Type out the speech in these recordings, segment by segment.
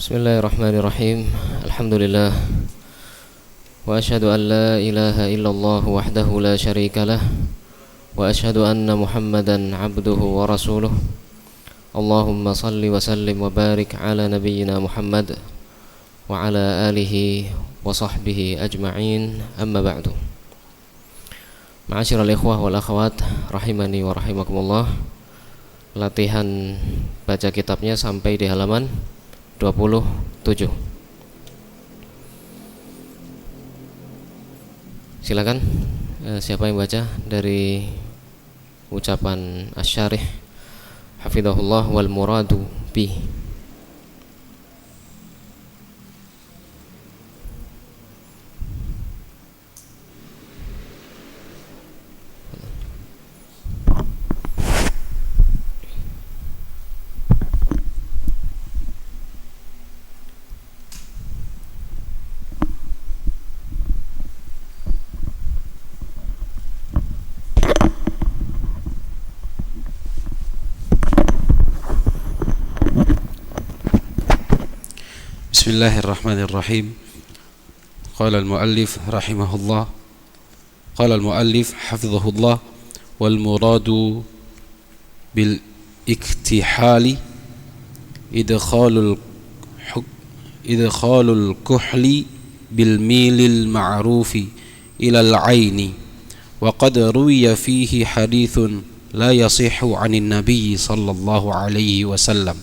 Bismillahirrahmanirrahim. Alhamdulillah. Wa asyhadu an la ilaha illallah wahdahu la syarikalah. Wa asyhadu anna Muhammadan abduhu wa rasuluh. Allahumma salli wa sallim wa barik ala nabiyyina Muhammad wa ala alihi wa sahbihi ajma'in. Amma ba'du. Ma'asyiral ikhwah wal akhwat rahimani wa rahimakumullah. Latihan baca kitabnya sampai di halaman 27. Silakan, siapa yang baca dari ucapan asy-syarih hafizahullah wal muradu bi. Bismillahirrahmanirrahim. Qala al-muallif rahimahullah. Qala al-muallif hafizahullah wal muradu bil iktihali idkhalul kuhli bil milil ma'rufi ila al-aini wa qad ruwiya fihi hadithun la yasihhu 'anil nabiy sallallahu alaihi wasallam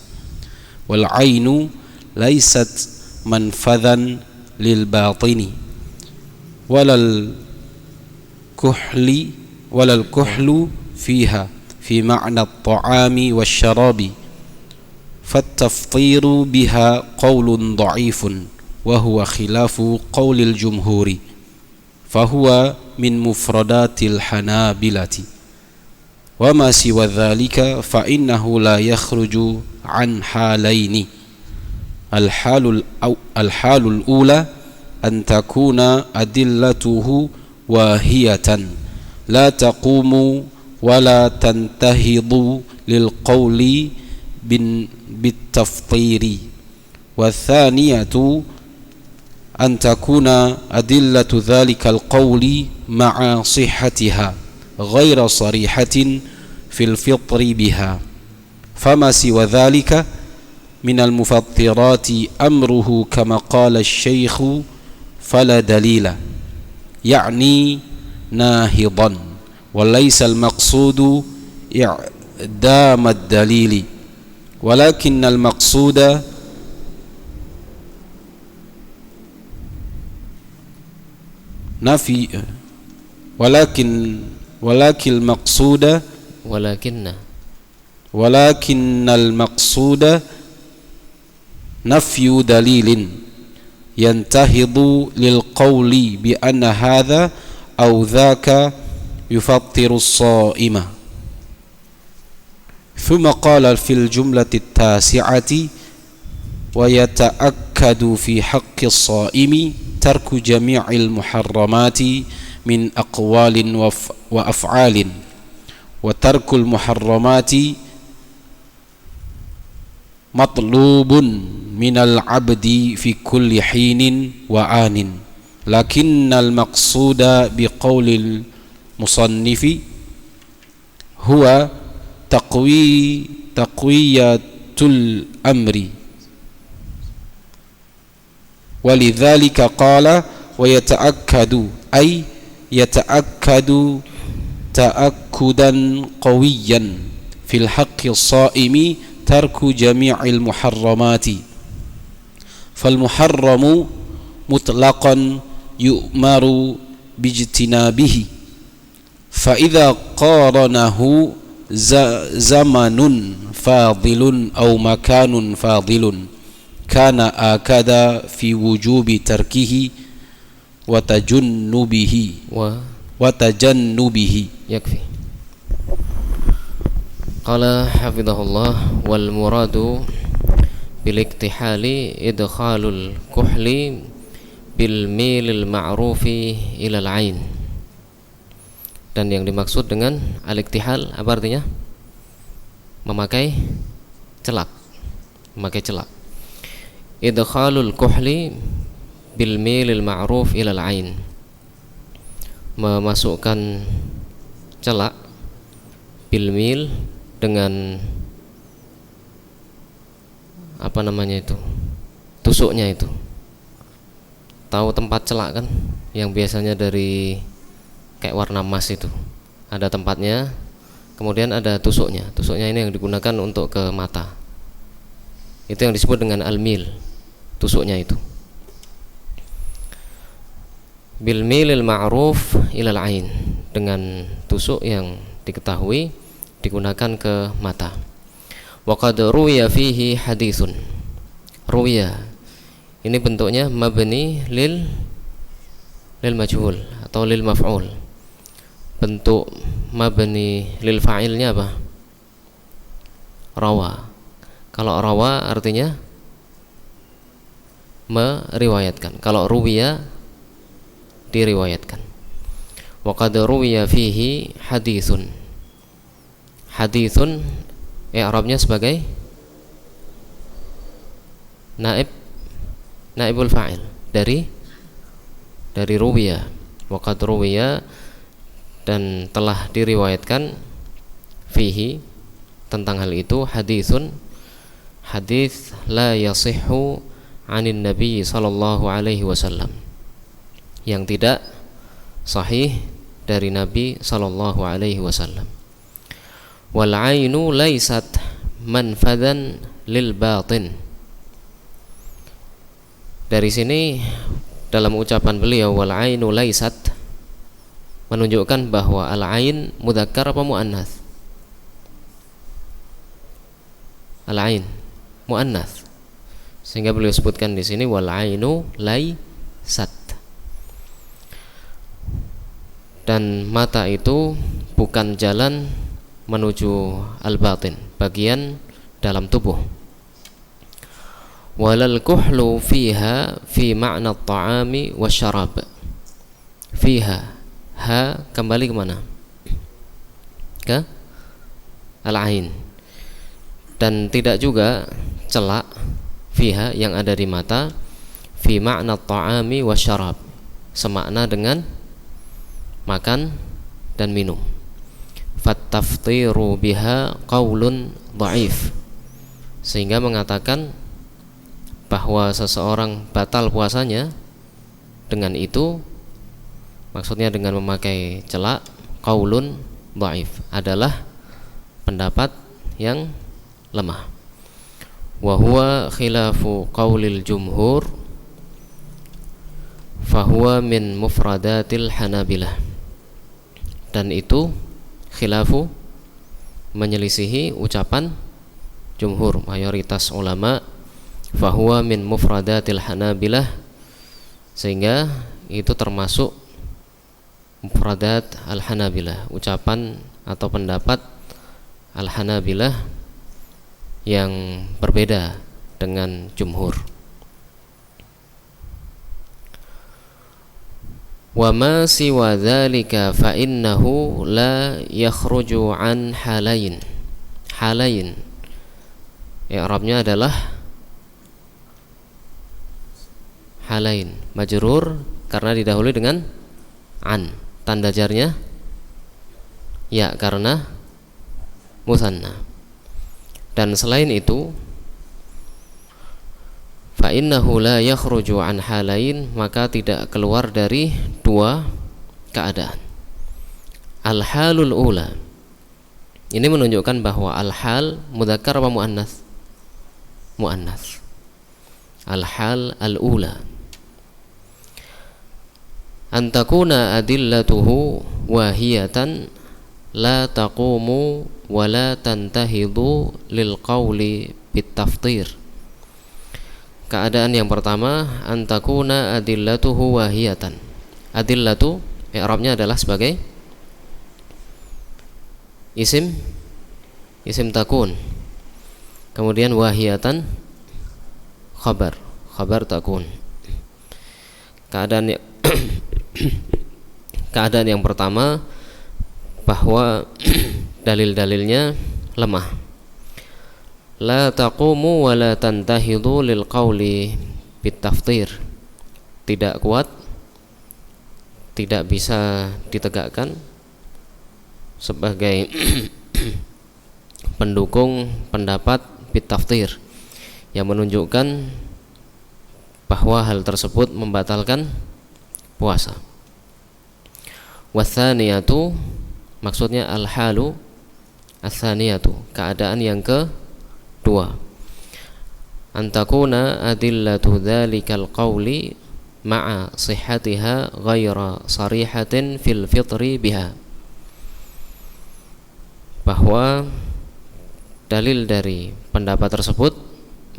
wal ainu laysat manfadhan lil batini walal kuhlu fiha fi ma'na at-ta'ami wasyarabi fattaftiru biha qawlun dha'ifun wa huwa khilafu qawlil jumhuri fahuwa min mufradatil hanabilati wa ma siwa dhalika fa innahu la yakhruju an halaini. الحال الأولى أن تكون أدلته واهية لا تقوم ولا تنتهض للقول بالتفطير والثانية أن تكون أدلة ذلك القول مع صحتها غير صريحة في الفطر بها فما سوى ذلك من المفطرات أمره كما قال الشيخ فلا دليل يعني ناهضا وليس المقصود إعدام الدليل ولكن المقصود نفي ولكن المقصود نفي دليل ينتهض للقول بأن هذا أو ذاك يفطر الصائم. ثم قال في الجملة التاسعة ويتأكد في حق الصائم ترك جميع المحرمات من أقوال وأفعال وترك المحرمات مطلوب من العبد في كل حين وآن لكن المقصود بقول المصنف هو تقوية الأمر ولذلك قال ويتأكد أي يتأكد تأكدا قويا في الحق الصائم ترك جميع المحرمات فالمحرم مطلقا يؤمر باجتنابه فإذا قارنه زمن فاضل أو مكان فاضل كان آكد في وجوب تركه وتجنبه يكفي. Qala hafizahullah wal muradu bil iktihali idkhalul kuhli bil milil ma'rufi ilal ain. Dan yang dimaksud dengan al-iktihal apa artinya? Memakai celak. Memakai celak. idkhalul kuhli bil milil ma'ruf ilal ain, memasukkan celak bil mil dengan apa namanya itu, tusuknya itu. Tahu tempat celak kan, yang biasanya dari kayak warna emas itu, ada tempatnya, kemudian ada tusuknya. Tusuknya ini yang digunakan untuk ke mata, itu yang disebut dengan al-mil, tusuknya itu. Bil milil ma'ruf ilal ain, dengan tusuk yang diketahui digunakan ke mata. Wa qad ruwiya fihi haditsun. Ruwiya ini bentuknya mabni lil majhul atau lil maf'ul. Bentuk mabni lil fa'ilnya apa? Rawa. Kalau rawa artinya meriwayatkan. Kalau ruwiya diriwayatkan. Wa qad ruwiya fihi haditsun. Haditsun i'rabnya sebagai naibul fa'il dari ruwiya. Wa qad ruwiya, dan telah diriwayatkan, fihi tentang hal itu, haditsun, hadits la yasihhu anin nabi sallallahu alaihi wasallam, yang tidak sahih dari Nabi sallallahu alaihi wasallam. Wal ainu laysat manfadan lil batin. Dari sini dalam ucapan beliau wal ainu laysat menunjukkan bahwa al ain mudzakkar apa muannats? Al ain muannats. Sehingga beliau sebutkan di sini wal ainu laysat. Dan mata itu bukan jalan menuju al-batin, bagian dalam tubuh. Walal kuhlu fiha fi ma'na at-ta'ami wasyarab. Fiha, ha kembali kemana? Ke al-ain. Dan tidak juga celak fiha yang ada di mata fi ma'na at-ta'ami wasyarab, semakna dengan makan dan minum. Fattaftiru biha qaulun dhaif, sehingga mengatakan bahwa seseorang batal puasanya dengan itu, maksudnya dengan memakai celak, qaulun dhaif adalah pendapat yang lemah. Wa huwa khilafu qaulil jumhur fahuwa min mufradatil hanabilah. Dan itu khilafu, menyelisihi ucapan jumhur, mayoritas ulama, fahuwa min mufradatil hanabilah, sehingga itu termasuk mufradat al-hanabilah, ucapan atau pendapat al-hanabilah yang berbeda dengan jumhur. Wa ma siwa dzalika fa innahu la yakhruju an halain. Halain i'rabnya adalah halain, majrur karena didahului dengan an, tanda jarnya ya karena musanna. Dan selain itu, fa innahu la yakhruju an halain, maka tidak keluar dari dua keadaan. Al-halul ula, ini menunjukkan bahwa al-hal mudzakkar apa muannats? Muannats. Al-hal al-ula, an takuna adillatuhu wahiyatan la taqumu wa la tantahidu lil qawli bitaftir. Keadaan yang pertama, antakuna adillatuhu wahiyatan. Adillatu i'rabnya adalah sebagai isim takun. Kemudian wahiyatan khabar takun. Keadaan yang pertama bahwa dalil-dalilnya lemah. La taqumu wa la tantahidu lil qawli bitaftir. Tidak kuat, tidak bisa ditegakkan sebagai pendukung pendapat bitaftir yang menunjukkan bahwa hal tersebut membatalkan puasa. Watsaniyatu, maksudnya al-halu ats-tsaniyatu, keadaan yang kedua, antakuna adillatu dzalikal qawli ma'a sihhatiha ghaira sarihatin fil fitri biha, bahwa dalil dari pendapat tersebut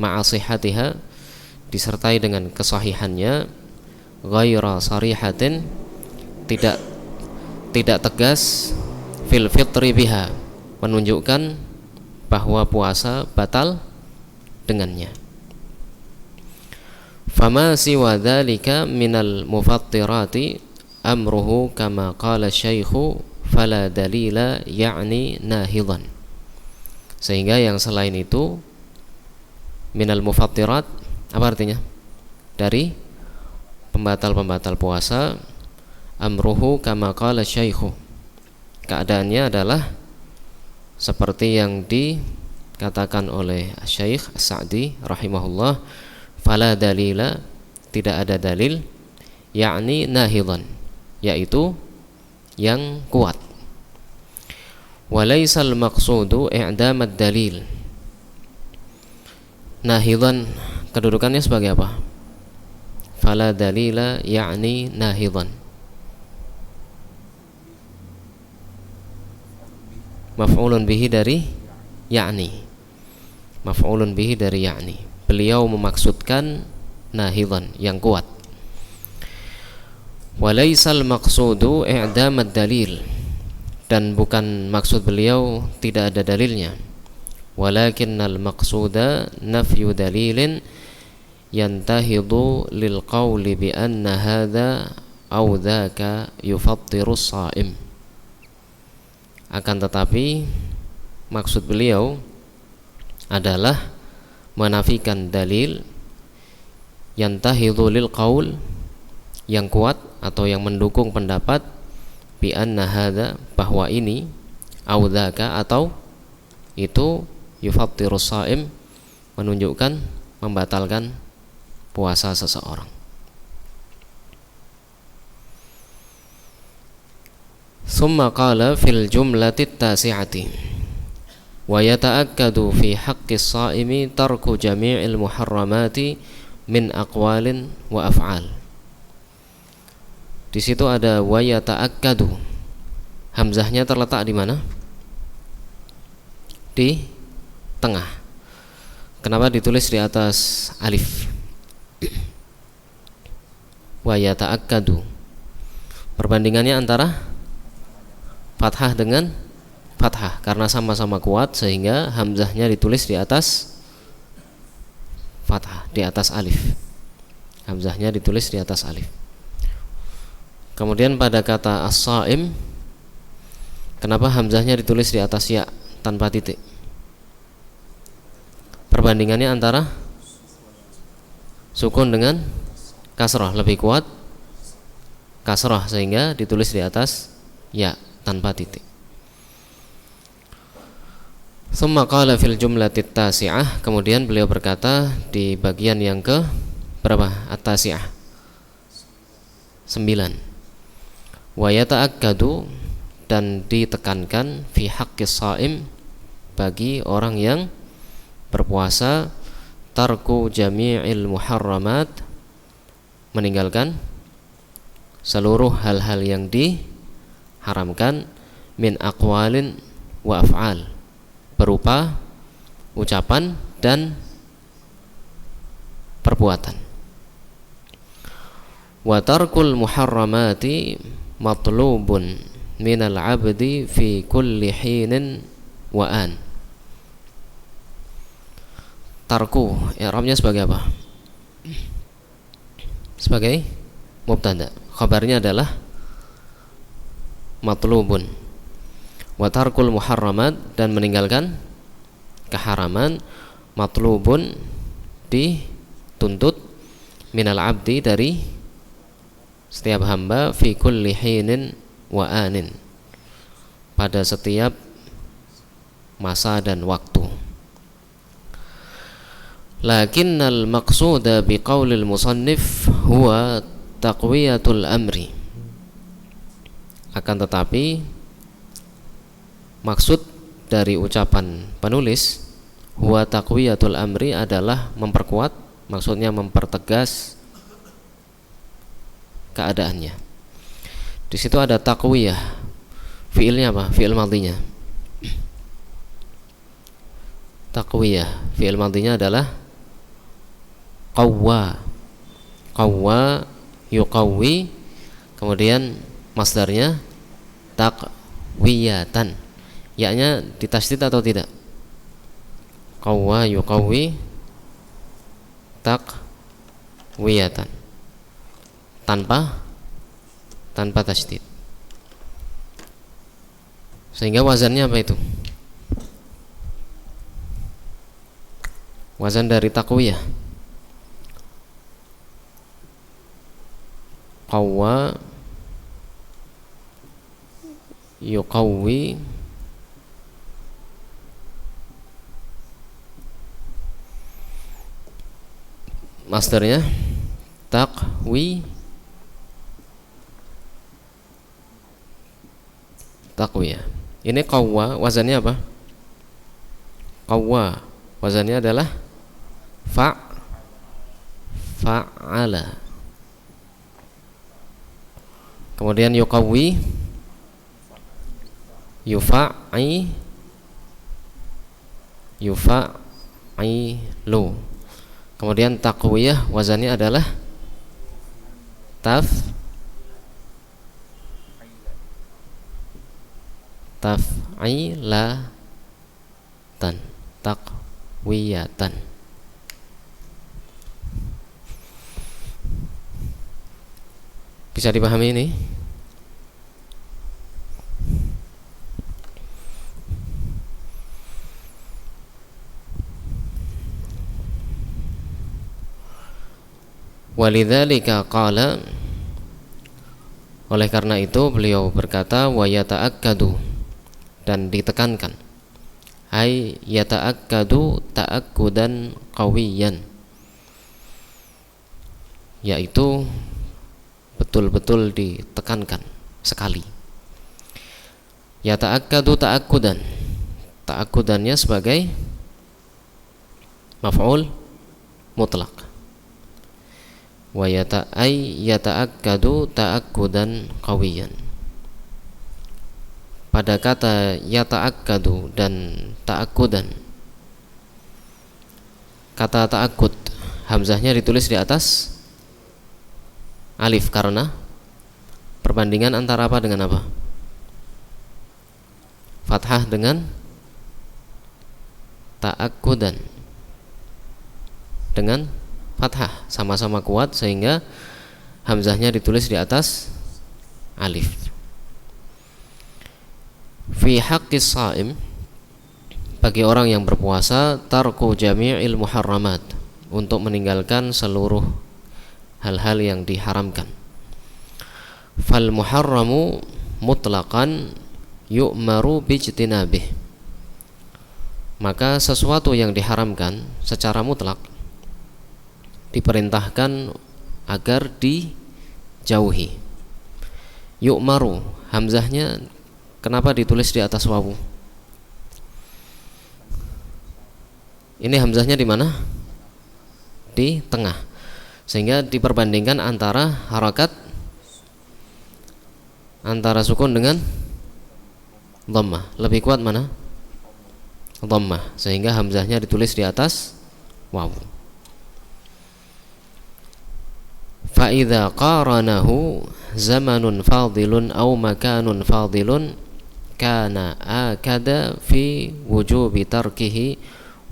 ma'a sihhatiha, disertai dengan kesahihannya, ghaira sarihatin, tidak tegas, fil fitri biha, menunjukkan bahwa puasa batal dengannya. Fama siwa dzalika minal mufattirati amruhu kama qala syaikhu fala dalila ya'ni nahidan. Sehingga yang selain itu minal mufattirat, apa artinya? Dari pembatal-pembatal puasa, amruhu kama qala syaikhu, keadaannya adalah seperti yang dikatakan oleh Syekh As-Sa'di rahimahullah, fala dalila, tidak ada dalil, yakni nahidan, yaitu yang kuat. Walaisal maqsudu i'damad dalil. Nahidan kedudukannya sebagai apa? Fala dalila yakni nahidan, maf'ulun bihi dari ya'ni, maf'ulun bihi dari ya'ni. Beliau memaksudkan nahidan, yang kuat. Walaisal maqsudu i'damad dalil, dan bukan maksud beliau tidak ada dalilnya. Walakinnal maqsuda nafyu dalilin yantahidu lil qawli bi anna hadha aw dhaka yufattiru as-sha'im. Akan tetapi maksud beliau adalah menafikan dalil yantahidu lil qaul, yang kuat atau yang mendukung pendapat, bi anna hadza, bahwa ini, au dzaka, atau itu, yufattirus shaim, menunjukkan membatalkan puasa seseorang. Summa qala fil jumlati tasi'ati wa yata'akkadu fi haqqis shaimi tarku jami'il muharramati min aqwalin wa af'al. Di situ ada wa yata'akkadu. Hamzahnya terletak di mana? Di tengah. Kenapa ditulis di atas alif? Wa yata'akkadu. Perbandingannya antara fathah dengan fathah, karena sama-sama kuat sehingga hamzahnya ditulis di atas fathah, di atas alif. Hamzahnya ditulis di atas alif. Kemudian pada kata as-shaim, kenapa hamzahnya ditulis di atas ya tanpa titik? Perbandingannya antara sukun dengan kasrah, lebih kuat kasrah sehingga ditulis di atas ya tanpa titik. Summa qala fil jumlati tasi'ah, kemudian beliau berkata di bagian yang ke berapa? At-tasi'ah, 9. Wa yata'akkadu, dan ditekankan, fi haqqis shaim, bagi orang yang berpuasa, tarku jami'il muharramat, meninggalkan seluruh hal-hal yang diharamkan, min aqwalin wa af'al, berupa ucapan dan perbuatan. Wa tarkul muharramati matlubun minal abdi fi kulli hinin wa an. Tarku, i'rabnya sebagai apa? Sebagai mubtada. Khabarnya adalah matlubun. Wa tarkul muharramat, dan meninggalkan keharaman, matlubun, dituntut, minal abdi, dari setiap hamba, fi kulli hinin wa anin, pada setiap masa dan waktu. Lakinnal maqsuda biqaulil musannif huwa taqwiyatul amri, akan tetapi maksud dari ucapan penulis huwa taqwiyatul amri adalah memperkuat, maksudnya mempertegas keadaannya. Di situ ada taqwiyah, fiilnya apa? Fiil madhinya. Taqwiyah, fiil madhinya adalah qawwa. Qawwa yuqawwi, kemudian masdarnya taqwiyatan. Ya-nya ditasydid atau tidak? Qawwa yuqawwi taqwiyatan, tanpa tasydid. Sehingga wazannya apa itu? Wazan dari taqwiyah, qawwa yuqawwi masdarnya taqwiyah. Ini qawwa wazannya apa? Qawwa wazannya adalah fa'ala. Kemudian yuqawwi yufa'ilu. Kemudian taqwiyah wazannya adalah taf'ilatan, taqwiyatan. Bisa dipahami ini? Walidzalika qala, oleh karena itu beliau berkata, wa yata'akkadu, dan ditekankan, ay yata'akkadu ta'akkudan qawiyan, yaitu betul-betul ditekankan sekali. Yata'akkadu ta'akkudan, ta'akkudannya sebagai maf'ul mutlaq. Wa yata'akkadu ta'akkudan qawiyan. Pada kata yata'akkadu dan ta'akkudan, kata ta'akkud hamzahnya ditulis di atas alif karena perbandingan antara apa dengan apa? Fathah dengan ta'akkudan dengan fathah, sama-sama kuat, sehingga hamzahnya ditulis di atas alif. Fi haqqis shaim, bagi orang yang berpuasa, tarku jami'il muharramat, untuk meninggalkan seluruh hal-hal yang diharamkan. Fal muharramu mutlaqan yu'maru bijtinabih, maka sesuatu yang diharamkan secara mutlak diperintahkan agar dijauhi. Yu'maru, hamzahnya kenapa ditulis di atas wawu? Ini hamzahnya di mana? Di tengah, sehingga diperbandingkan antara harakat antara sukun dengan dhammah. Lebih kuat mana? Dhammah, sehingga hamzahnya ditulis di atas wawu. Fa idza qaranahu zamanun fadilun aw makanun fadilun kana akada fi wujubi tarkihi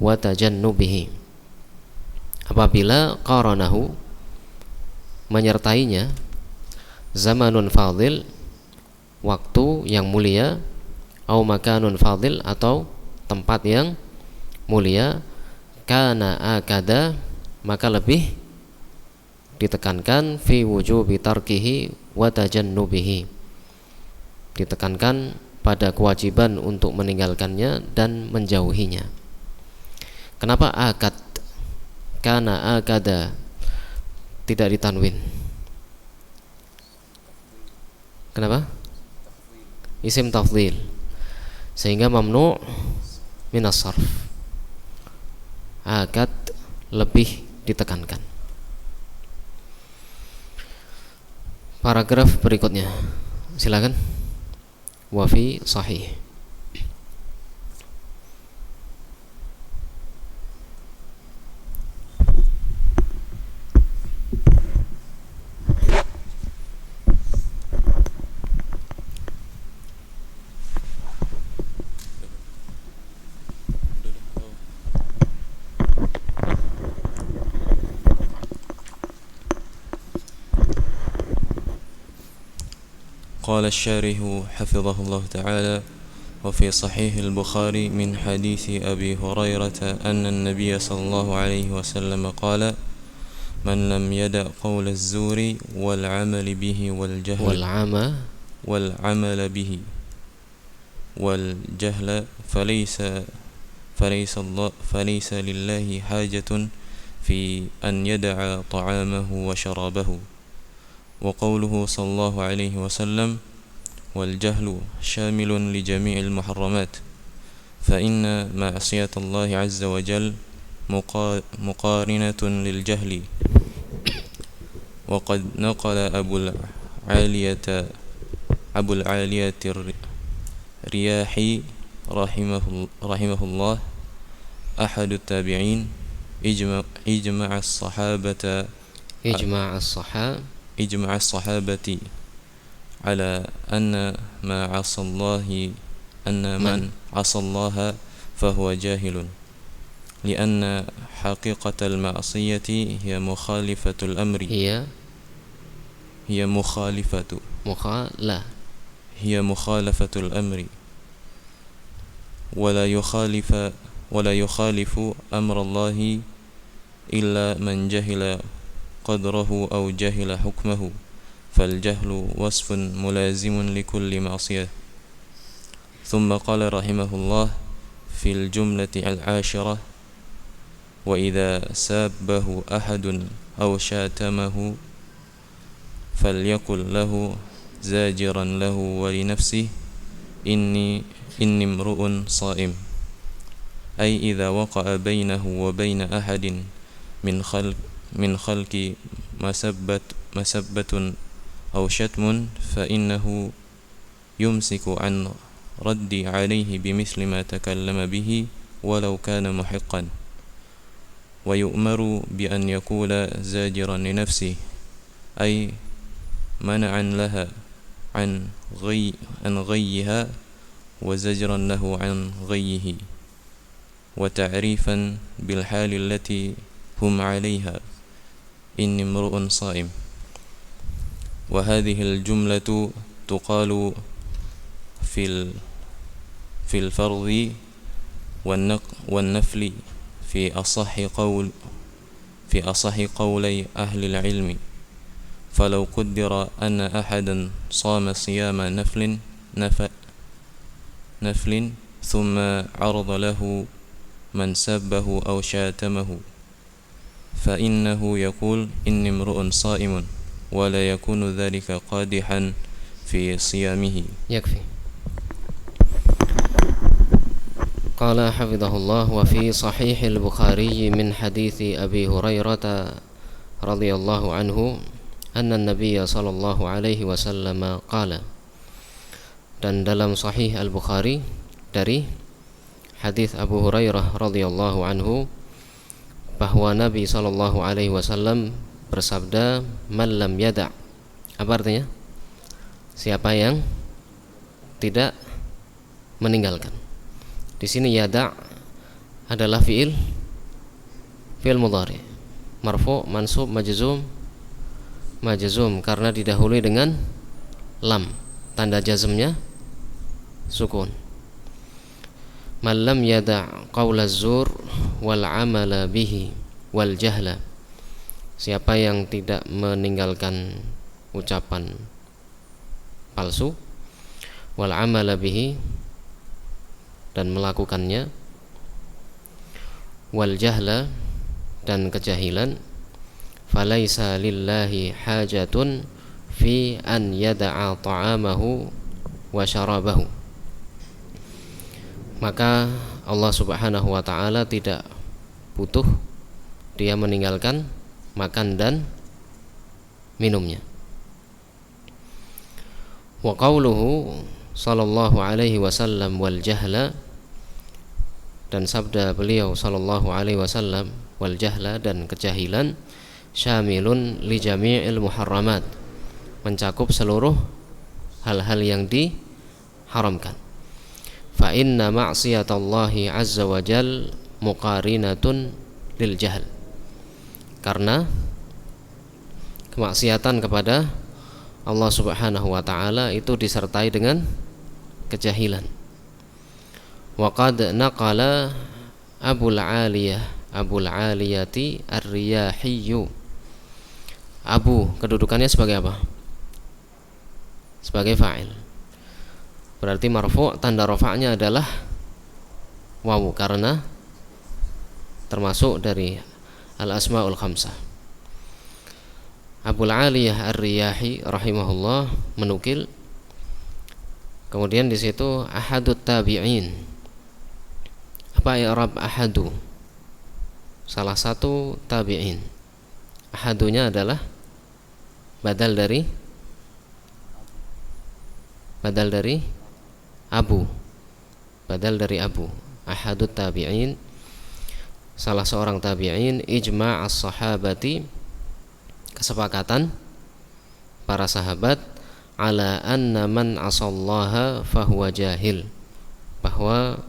wa tajannubihi. Apabila qaranahu, menyertainya, zamanun fadil, waktu yang mulia, aw makanun fadil, atau tempat yang mulia, kana akada, maka lebih ditekankan fi wujubi tarkihi wa tajannubihi, ditekankan pada kewajiban untuk meninggalkannya dan menjauhinya. Kenapa akad? Kana akada tidak ditanwin. Kenapa? Isim tafdhil, sehingga mamnu minas sarf. Akad lebih ditekankan. Paragraf berikutnya, silakan. Wa fi sahih. قال الشارح حفظه الله تعالى: وفي صحيح البخاري من حديث أبي هريرة أن النبي صلى الله عليه وسلم قال: من لم يدع قول الزور والعمل به والعمل به والجهل فليس لله حاجة في أن يدع طعامه وشرابه. وقوله صلى الله عليه وسلم: والجهل شامل لجميع المحرمات، فإن معصية الله عز وجل مقارنة للجهل. وقد نقل أبو العالية الرياحي رحمه الله أحد التابعين إجمع الصحابة على أن من عصى الله فهو جاهل، لأن حقيقة المعصية هي مخالفة الأمر هي مخالفة الأمر، ولا يخالف أمر الله إلا من جهل قدره أو جهل حكمه، فالجهل وصف ملازم لكل معصية. ثم قال رحمه الله في الجملة العاشرة: وإذا سابه أحد أو شاتمه فليقل له زاجرا له ولنفسه: إني امرؤ صائم. أي إذا وقع بينه وبين أحد من خلق مسبة أو شتم فإنه يمسك عن رد عليه بمثل ما تكلم به ولو كان محقا، ويؤمر بأن يقول زاجرا لنفسه، أي منعا لها عن غيها وزجرا له عن غيه، وتعريفا بالحال التي هم عليها: إني امرؤ صائم. وهذه الجملة تقال في الفرض والنفل في أصح قولي أهل العلم. فلو قدر أن أحدا صام صيام نفل ثم عرض له من سبه أو شاتمه فإنه يقول: إني امرؤ صائم، ولا يكون ذلك قادحا في صيامه. يكفي. قال حفظه الله: وفي صحيح البخاري من حديث أبي هريرة رضي الله عنه أن النبي صلى الله عليه وسلم قال. Dan dalam Sahih Al-Bukhari dari hadis Abu Hurairah radhiyallahu anhu bahwa Nabi sallallahu alaihi wasallam bersabda, "Man lam yada'." Apa artinya? Siapa yang tidak meninggalkan. Di sini yada' adalah fi'il mudhari, marfu, mansub, majzum karena didahului dengan lam, tanda jazmnya sukun. man lam yada' qaula zur wal amala bihi wal jahla, siapa yang tidak meninggalkan ucapan palsu, wal amala bihi, dan melakukannya, wal jahla, dan kejahilan, falaisa lillahi hajatun fi an yada'a ta'amahu wa syarabahu, maka Allah Subhanahu wa ta'ala tidak butuh dia meninggalkan makan dan minumnya. Wa qauluhu sallallahu alaihi wasallam wal jahla, dan sabda beliau sallallahu alaihi wasallam wal jahla, dan kejahilan, syamilun li jami'il muharramat, mencakup seluruh hal-hal yang diharamkan. Fa inna ma'siyatallahi azza wa jal muqarinatun lil jahl, karena kemaksiatan kepada Allah Subhanahu wa ta'ala itu disertai dengan kejahilan. Wa qad naqala Abul Aliyati Ar-Riyahiyyu. Abu kedudukannya sebagai apa? Sebagai fa'il. Berarti marfu', tanda rafa'nya adalah wawu karena termasuk dari al-asmaul khamsah. Abul Aliyah Ar-Riyahi rahimahullah menukil, kemudian di situ ahadut tabi'in. Apa i'rab ahadu? Salah satu tabi'in. Ahadunya adalah badal dari abu. Badal dari abu. Ahadut tabi'in, salah seorang tabi'in, ijma' as-sahabati, kesepakatan para sahabat, ala anna man asallaha fahuwa jahil, bahwa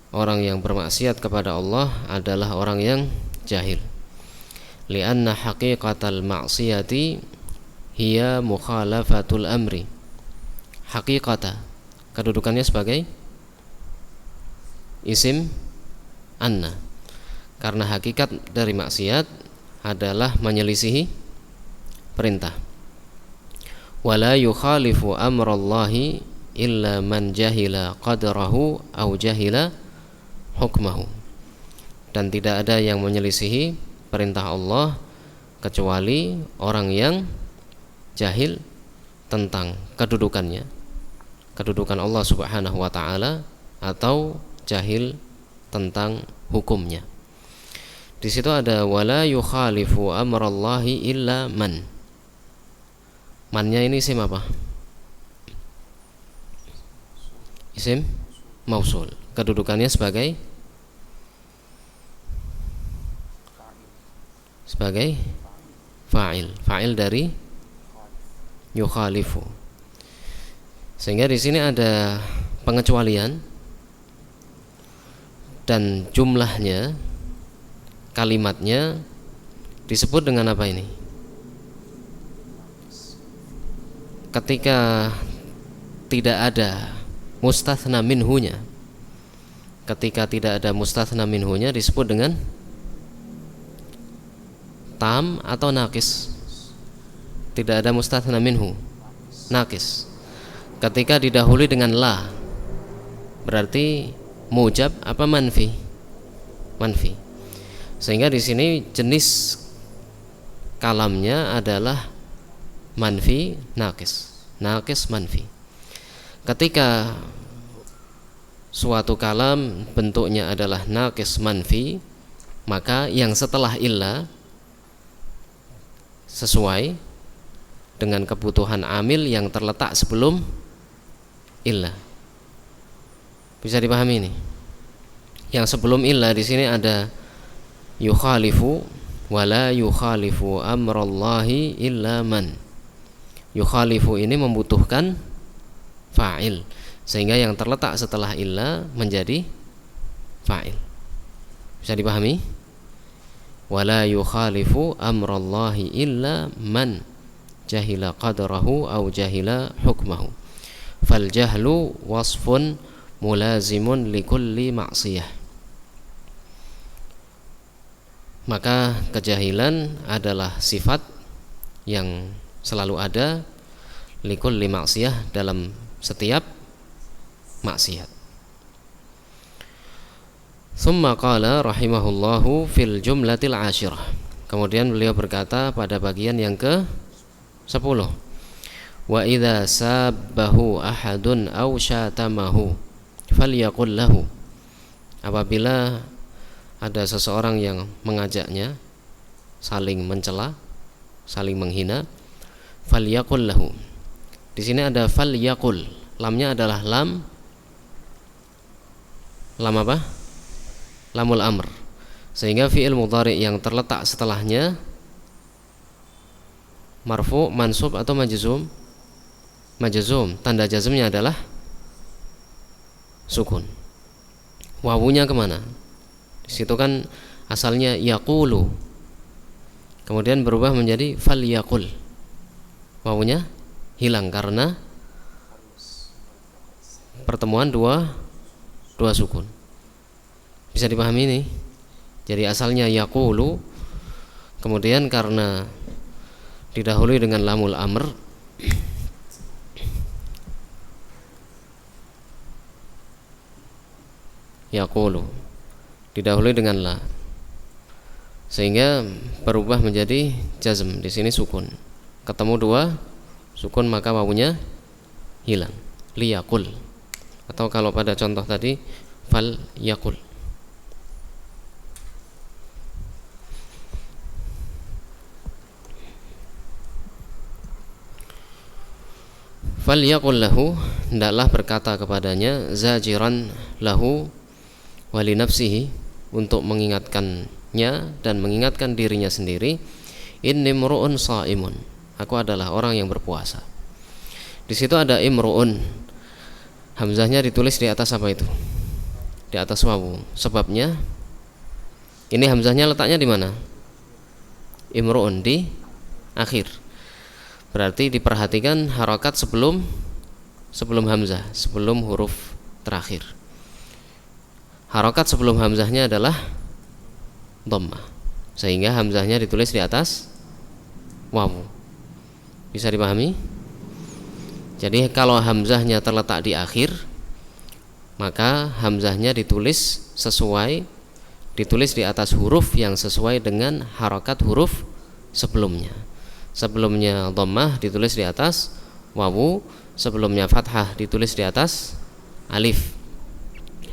orang yang bermaksiat kepada Allah adalah orang yang jahil. Lianna haqiqatal ma'siyati hiya mukhalafatul amri. Haqiqata kedudukannya sebagai isim anna, karena hakikat dari maksiat adalah menyelisihi perintah. Wala yukhalifu amrallahi illa man jahila qadrahu au jahila hukmahu, dan tidak ada yang menyelisihi perintah Allah kecuali orang yang jahil tentang kedudukannya, kedudukan Allah Subhanahu wa ta'ala, atau jahil tentang hukumnya. Di situ ada wala yukhalifu amrallahi illa man. Mannya ini isim apa? Isim mausul. Kedudukannya sebagai fa'il. Fa'il dari yukhalifu. Sehingga di sini ada pengecualian, dan jumlahnya, kalimatnya disebut dengan apa ini? Ketika tidak ada mustatsna minhunya, disebut dengan tam atau naqis. Tidak ada mustatsna minhu, naqis. Ketika didahului dengan la, berarti mujab apa manfi? Manfi. Sehingga di sini jenis kalamnya adalah manfi naqis, naqis manfi. Ketika suatu kalam bentuknya adalah naqis manfi, maka yang setelah illa sesuai dengan kebutuhan amil yang terletak sebelum illa. Bisa dipahami ini? Yang sebelum illa di sini ada yukhalifu, wala yukhalifu amrallahi illa man. Yukhalifu ini membutuhkan fa'il, sehingga yang terletak setelah illa menjadi fa'il. Bisa dipahami? Wala yukhalifu amrallahi illa man jahila qadrahu au jahila hukmahu. Fal jahlu wasfun mulazimun likulli ma'siyah. Maka kejahilan adalah sifat yang selalu ada likulli ma'siyah, dalam setiap maksiat. Tsumma qala rahimahullahu fil jumlatil ashirah. Kemudian beliau berkata pada bagian yang ke-10, wa idza sabbahu ahadun aw syatamahu falyaqul lahu. Apabila ada seseorang yang mengajaknya saling mencela, saling menghina, falyaqul lahu. Di sini ada falyaqul, lamnya adalah lam apa? Lamul amr, sehingga fi'il mudhari yang terletak setelahnya marfu, mansub atau majzum? Majzum, tanda jazmnya adalah sukun. Wawunya kemana? Di situ kan asalnya yaqulu, kemudian berubah menjadi falyaqul. Wawunya hilang karena pertemuan dua sukun. Bisa dipahami ini? Jadi asalnya yaqulu, kemudian karena didahului dengan lamul amr, yaqulu didahului dengan la, sehingga berubah menjadi jazm. Di sini sukun, ketemu dua sukun maka wawunya hilang, liyaqul. Atau kalau pada contoh tadi fal yaqul. Falyaqul lahu, hendaklah berkata kepadanya, zajiran lahu wali nafsihi, untuk mengingatkannya dan mengingatkan dirinya sendiri, inni mru'un shaimun, aku adalah orang yang berpuasa. Di situ ada imru'un, hamzahnya ditulis di atas apa itu? Di atas wawu. Sebabnya ini hamzahnya letaknya di mana? Imru'un di akhir. Berarti diperhatikan harokat sebelum hamzah, sebelum huruf terakhir. Harokat sebelum hamzahnya adalah dhammah, sehingga hamzahnya ditulis di atas wawu. Bisa dipahami? Jadi kalau hamzahnya terletak di akhir, maka hamzahnya ditulis di atas huruf yang sesuai dengan harokat huruf sebelumnya. Sebelumnya dhammah ditulis di atas wawu, sebelumnya fathah ditulis di atas alif,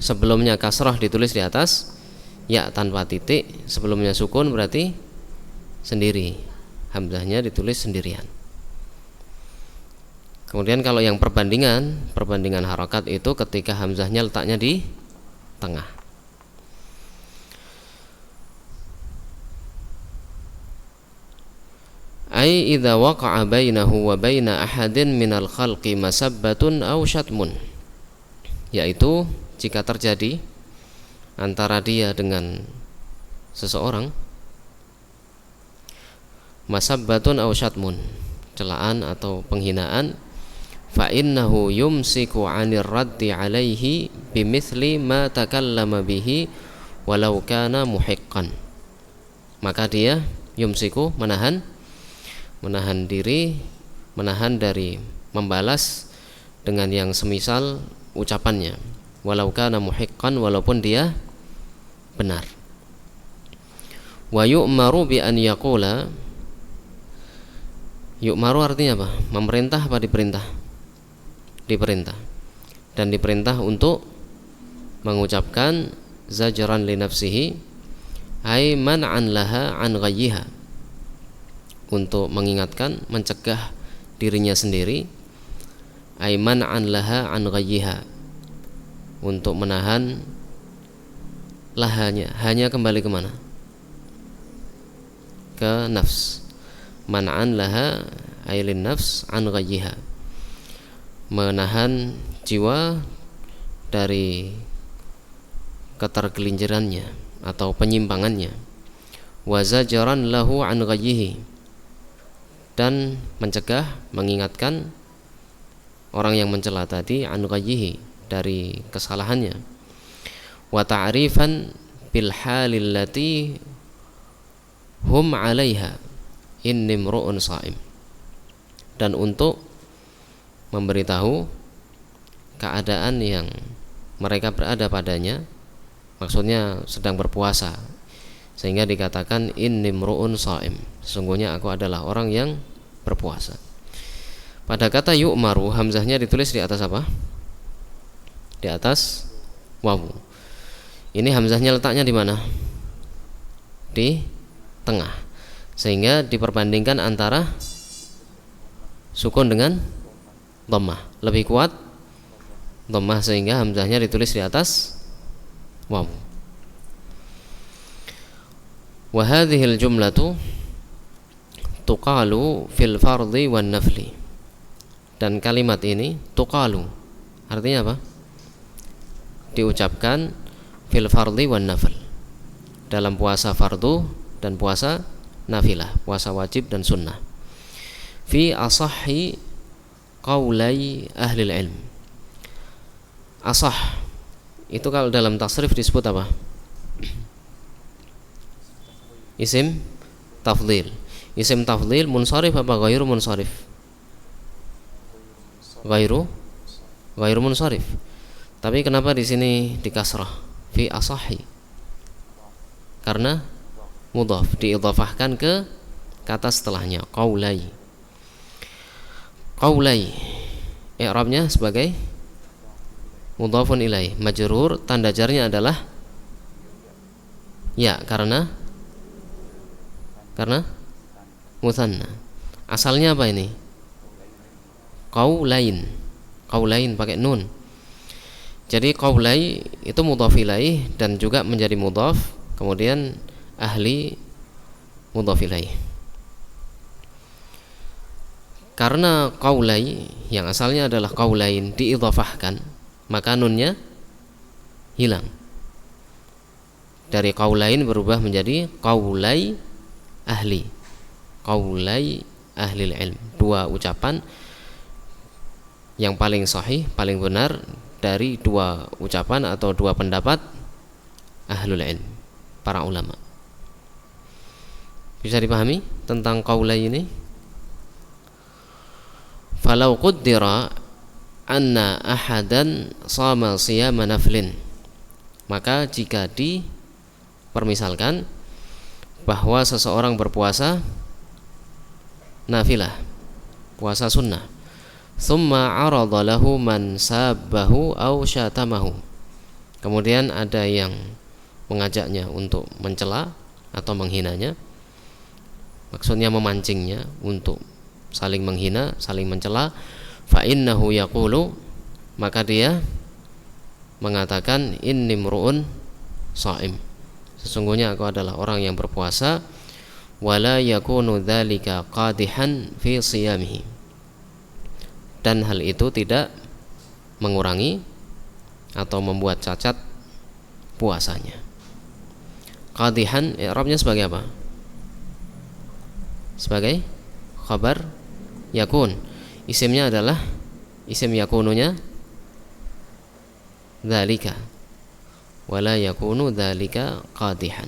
sebelumnya kasrah ditulis di atas ya tanpa titik, sebelumnya sukun berarti sendiri, hamzahnya ditulis sendirian. Kemudian kalau yang perbandingan harokat itu ketika hamzahnya letaknya di tengah. Ai idza waqa'a bainahu wa baina ahadin minal khalqi masabbatun aw syatmun, yaitu jika terjadi antara dia dengan seseorang masabbatun aw syatmun, celaan atau penghinaan, fa innahu yumsiku 'anir raddi 'alaihi bimithli ma takallama bihi walau kana muhiqqan. Maka dia yumsiku, menahan diri, menahan dari membalas dengan yang semisal ucapannya, walau kana muhiqqan, walaupun dia benar. Wa yu'maru bi an yaqula, yu'maru artinya apa? Memerintah apa diperintah? Diperintah. Dan diperintah untuk mengucapkan zajran li nafsihi, ay man'an laha an ghayyiha, untuk mengingatkan, mencegah dirinya sendiri, ay man'an laha an ghayyiha, untuk menahan lahanya, hanya kembali kemana? Ke nafs. Man'an laha ay lin nafs an ghayyiha, menahan jiwa dari ketergelincirannya atau penyimpangannya. Wa zajaran lahu an ghayyihi, dan mencegah, mengingatkan orang yang mencela tadi, an ghayyihi, dari kesalahannya. Wa ta'rifan bil halil lati hum 'alaiha inni mru'un sha'im, dan untuk memberitahu keadaan yang mereka berada padanya, maksudnya sedang berpuasa, sehingga dikatakan inni mru'un sha'im, sesungguhnya aku adalah orang yang berpuasa. Pada kata yu'maru, hamzahnya ditulis di atas apa? Di atas wawu. Ini hamzahnya letaknya di mana? Di tengah, sehingga diperbandingkan antara sukun dengan dhammah. Lebih kuat dhammah, sehingga hamzahnya ditulis di atas wawu. Wa hadhil jumlatu tuqalu fil fardhi wan nafli, dan kalimat ini tuqalu artinya apa? Diucapkan fil fardhi wan nafl, dalam puasa fardu dan puasa nafilah, puasa wajib dan sunnah. Fi asahhi qaulai ahli ilm. Asah itu kalau dalam tasrif disebut apa? Isim tafdhil. Isim tafdhil munsharif apa ghairu munsharif? Ghairu munsharif. Tapi kenapa di sini dikasrah fi asahi? Karena mudhaf, diidhafahkan ke kata setelahnya, qaulai. Qaulai i'rabnya sebagai mudhafun ilaih, majrur, tanda jarnya adalah ya, karena mutsanna. Asalnya apa ini? Qaulain pakai nun. Jadi qaulai itu mudhaf ilaih dan juga menjadi mudhaf, kemudian ahli mudhaf ilaih. Karena qaulai yang asalnya adalah qaulain diidhafahkan, maka nunnya hilang. Dari qaulain berubah menjadi qaulai ahli. Qaulai ahli ilm, dua ucapan yang paling sahih, paling benar dari dua ucapan atau dua pendapat ahlul ilm, para ulama. Bisa dipahami tentang qaulai ini? Falau qaddara anna ahadan shama siyama naflin, maka jika dipermisalkan bahwa seseorang berpuasa nafilah, puasa sunnah, thumma arada lahu man sabbahu aw syatamahu, kemudian ada yang mengajaknya untuk mencela atau menghinanya, maksudnya memancingnya untuk saling menghina, saling mencela, fa innahu yaqulu, maka dia mengatakan inni mru'un sha'im, sesungguhnya aku adalah orang yang berpuasa, wala yakunu dzalika qadihan fi shiyamihi, dan hal itu tidak mengurangi atau membuat cacat puasanya. Qadihan i'rabnya sebagai apa? Sebagai khabar yakun. Isimnya adalah isim yakununya dzalika, wala yakunu dzalika qadihan.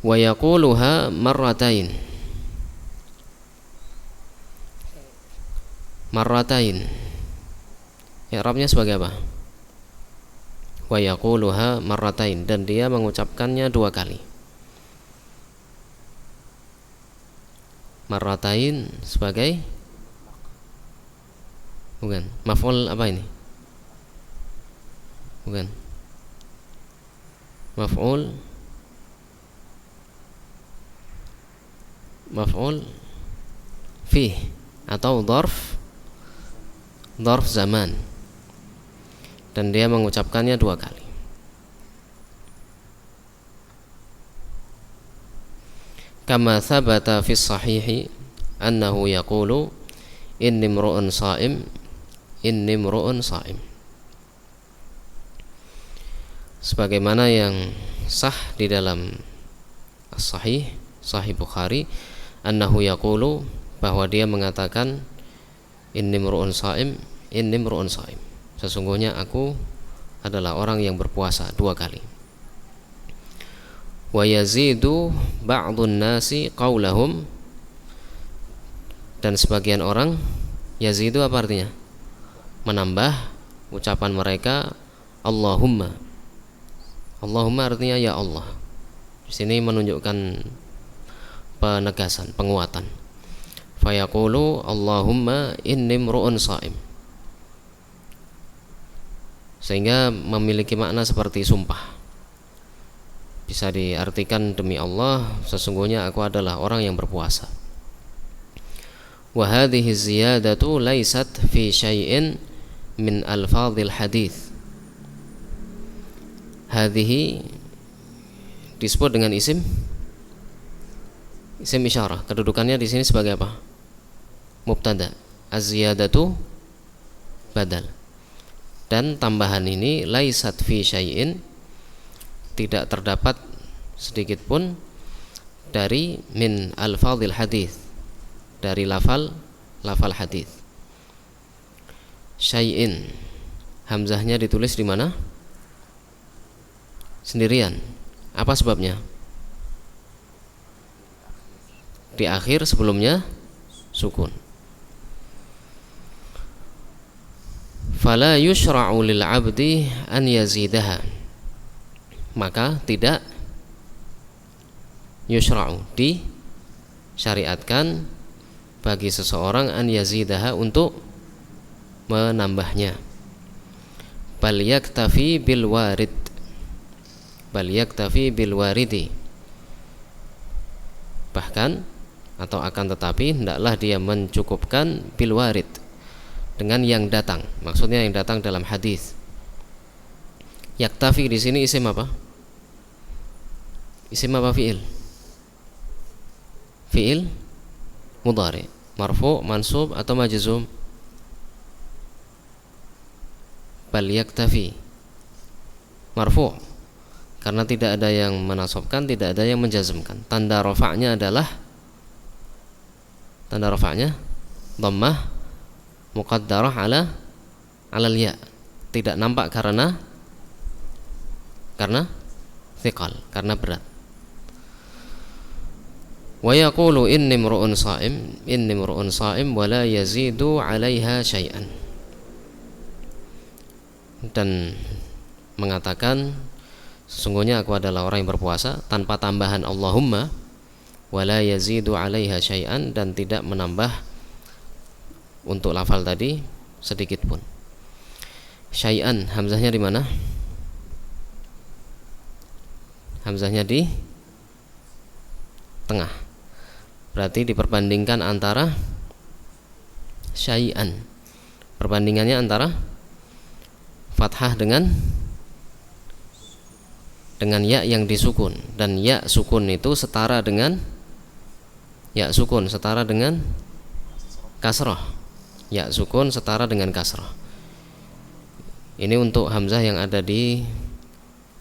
Wa yaquluha marratain. Marratain i'rabnya sebagai apa? Wa yaquluha marratain, dan dia mengucapkannya dua kali. Marratain sebagai bukan maf'ul apa ini? Bukan maf'ul fih atau dzarf zaman, dan dia mengucapkannya dua kali. Kama thabata fi sahihi annahu yaqulu inni mru'un sha'im, inni mru'un sha'im, sebagaimana yang sah di dalam Sahih Bukhari, annahu yaqulu, bahwa dia mengatakan Inni mru'un sha'im, inni mru'un sha'im. Sesungguhnya aku adalah orang yang berpuasa 2 kali. Wa yazidu ba'dun nasi qaulahum, dan sebagian orang, yazidu apa artinya? Menambah ucapan mereka Allahumma. Allahumma artinya ya Allah. Di sini menunjukkan penegasan, penguatan. Fayaqulu Allahumma inni mru'un sha'im, sehingga memiliki makna seperti sumpah. Bisa diartikan demi Allah, sesungguhnya aku adalah orang yang berpuasa. Wa hadhihi ziyadatu laysat fi syai'in min alfadhil hadits. Hadhihi disebut dengan isim isyarah. Kedudukannya di sini sebagai apa? Mubtada. Az-ziyadatu badal. Dan tambahan ini laisat fi syai'in, tidak terdapat sedikit pun dari min alfadhil hadits, dari lafal hadits. Syai'in, hamzahnya ditulis di mana? Sendirian. Apa sebabnya? Di akhir, sebelumnya sukun. Fala yushra'u lil 'abdi an yazidaha, maka tidak yushra'u, disyariatkan bagi seseorang an yazidaha, untuk menambahnya. Bal yaktafi bil warid, bal yaktafi bil waridi, bahkan atau akan tetapi hendaklah dia mencukupkan bil warid, dengan yang datang. Maksudnya yang datang dalam hadis. Yaktafi di sini isim apa? Isim apa fi'il? Fi'il mudhari, marfu, mansub atau majzum? Bal yaktafi, marfu, karena tidak ada yang menasabkan, tidak ada yang menjazmkan. Tanda rafa'nya adalah, tanda rafa'nya dhammah muqaddarah ala ya, tidak nampak karena thiqal, karena berat. Wa yaqulu inni mru'un sha'im, inni mru'un sha'im wa la yazidu 'alaiha syai'an, dan mengatakan sesungguhnya aku adalah orang yang berpuasa tanpa tambahan Allahumma, wa la yazidu 'alaiha syai'an, dan tidak menambah untuk lafal tadi sedikit pun. Syai'an, hamzahnya di mana? Hamzahnya di tengah. Berarti diperbandingkan antara syai'an. Perbandingannya antara fathah dengan ya yang disukun, dan ya sukun itu setara dengan ya sukun setara dengan kasrah. Ya sukun setara dengan kasrah. Ini untuk hamzah yang ada di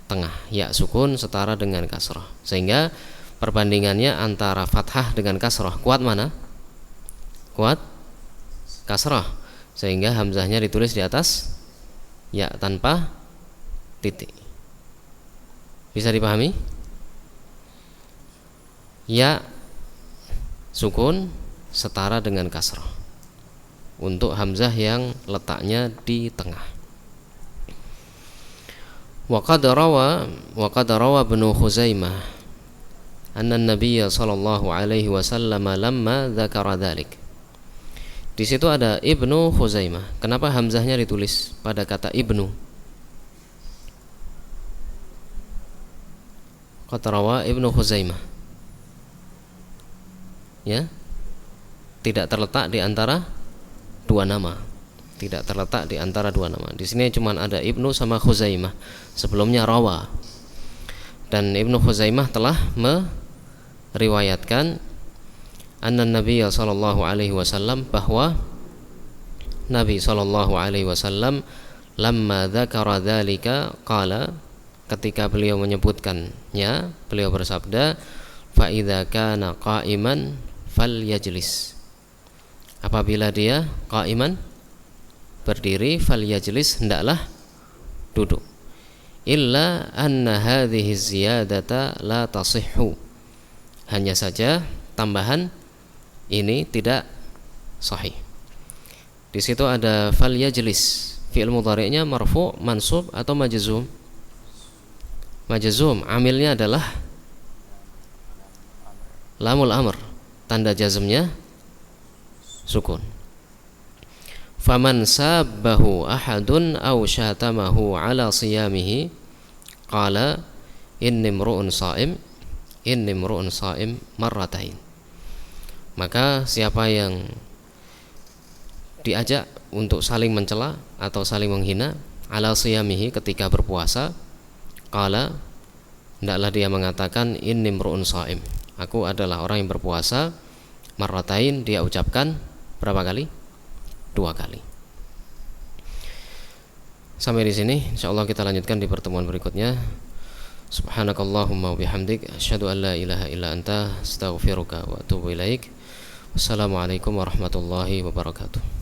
tengah. Ya sukun setara dengan kasrah, sehingga perbandingannya antara fathah dengan kasrah, kuat mana? Kuat kasrah, sehingga hamzahnya ditulis di atas ya tanpa titik. Bisa dipahami? Ya sukun setara dengan kasrah untuk hamzah yang letaknya di tengah. Wa qad rawa Ibnu Khuzaimah anna an-nabiy sallallahu alaihi wasallam lamma dzakara dzalik. Di situ ada Ibnu Khuzaimah. Kenapa hamzahnya ditulis pada kata Ibnu? Qad rawa Ibnu Khuzaimah, ya, tidak terletak di antara dua nama, tidak terletak di antara dua nama. Di sini cuma ada Ibnu sama Khuzaimah. Sebelumnya rawa. Dan Ibnu Khuzaimah telah meriwayatkan anna Nabi sallallahu alaihi wasallam, bahwa Nabi sallallahu alaihi wasallam lamma dzakara dzalika qala, ketika beliau menyebutkannya, beliau bersabda, fa idza kana qa'iman falyajlis, Apabila dia qaiman, berdiri, falyajlis, hendaklah duduk. Illa anna hadhihi ziyadata la tasihhu, hanya saja tambahan ini tidak sahih. Di situ ada falyajlis, fi'il mudhari'nya marfu', mansub atau majzum? Majzum, amilnya adalah lamul amr, tanda jazmnya sukun. Faman sabbahu ahadun aw syatamahu ala siyamihi qala inni imru'un sha'im marratain. Maka siapa yang diajak untuk saling mencela atau saling menghina ala siyamihi, ketika berpuasa, qala, hendaklah dia mengatakan inni imru'un sha'im, aku adalah orang yang berpuasa, marratain, dia ucapkan berapa kali? 2 kali. Sampai di sini, insyaallah kita lanjutkan di pertemuan berikutnya. Subhanakallahumma wa bihamdik, asyhadu an la ilaha illa anta, astaghfiruka wa atubu ilaik. Wassalamualaikum warahmatullahi wabarakatuh.